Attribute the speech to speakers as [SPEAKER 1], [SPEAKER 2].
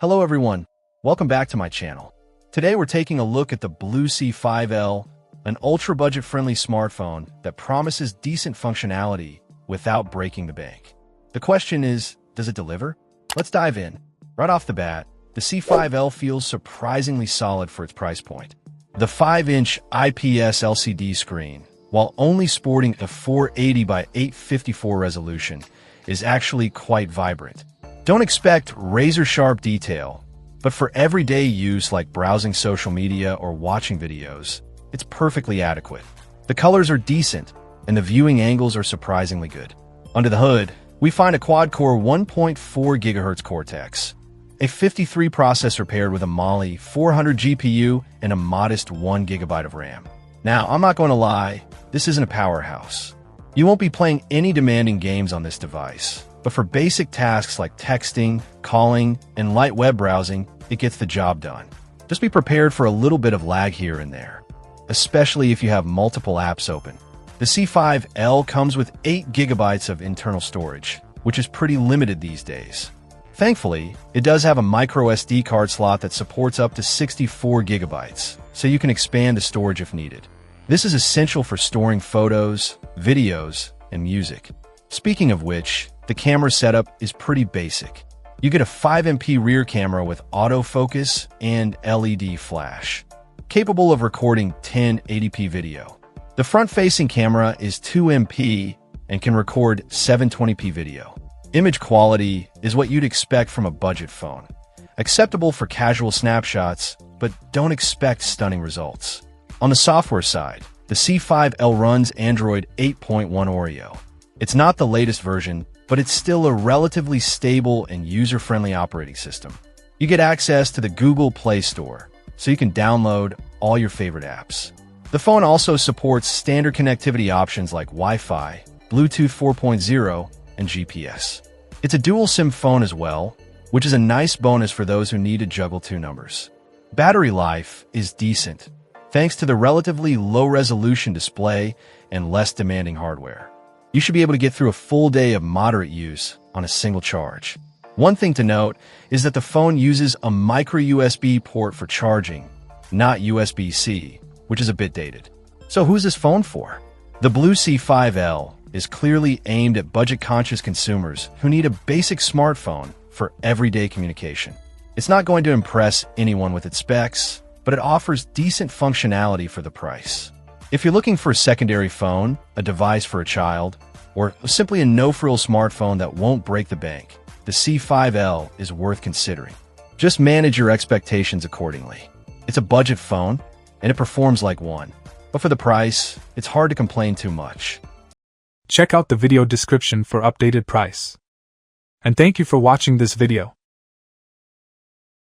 [SPEAKER 1] Hello everyone, welcome back to my channel. Today we're taking a look at the BLU C5L, an ultra-budget friendly smartphone that promises decent functionality without breaking the bank. The question is, does it deliver? Let's dive in. Right off the bat, the C5L feels surprisingly solid for its price point. The 5-inch IPS LCD screen, while only sporting a 480 by 854 resolution, is actually quite vibrant. Don't expect razor-sharp detail, but for everyday use like browsing social media or watching videos, it's perfectly adequate. The colors are decent, and the viewing angles are surprisingly good. Under the hood, we find a quad-core 1.4 GHz Cortex, a 53 processor paired with a Mali 400 GPU and a modest 1 GB of RAM. Now, I'm not going to lie, this isn't a powerhouse. You won't be playing any demanding games on this device, but for basic tasks like texting, calling, and light web browsing, it gets the job done. Just be prepared for a little bit of lag here and there, especially if you have multiple apps open. The C5L comes with 8 GB of internal storage, which is pretty limited these days. Thankfully, it does have a micro SD card slot that supports up to 64 GB, so you can expand the storage if needed. This is essential for storing photos, videos, and music. Speaking of which, the camera setup is pretty basic. You get a 5MP rear camera with autofocus and LED flash, capable of recording 1080p video. The front-facing camera is 2MP and can record 720p video. Image quality is what you'd expect from a budget phone. Acceptable for casual snapshots, but don't expect stunning results. On the software side, the C5L runs Android 8.1 Oreo. It's not the latest version, but it's still a relatively stable and user-friendly operating system. You get access to the Google Play Store, so you can download all your favorite apps. The phone also supports standard connectivity options like Wi-Fi, Bluetooth 4.0, and GPS. It's a dual SIM phone as well, which is a nice bonus for those who need to juggle two numbers. Battery life is decent, thanks to the relatively low-resolution display and less demanding hardware. You should be able to get through a full day of moderate use on a single charge. One thing to note is that the phone uses a micro USB port for charging, not USB-C, which is a bit dated. So who's this phone for? The BLU C5L is clearly aimed at budget-conscious consumers who need a basic smartphone for everyday communication. It's not going to impress anyone with its specs, but it offers decent functionality for the price. If you're looking for a secondary phone, a device for a child, or simply a no-frills smartphone that won't break the bank, the C5L is worth considering. Just manage your expectations accordingly. It's a budget phone, and it performs like one. But for the price, it's hard to complain too much.
[SPEAKER 2] Check out the video description for updated price. And thank you for watching this video.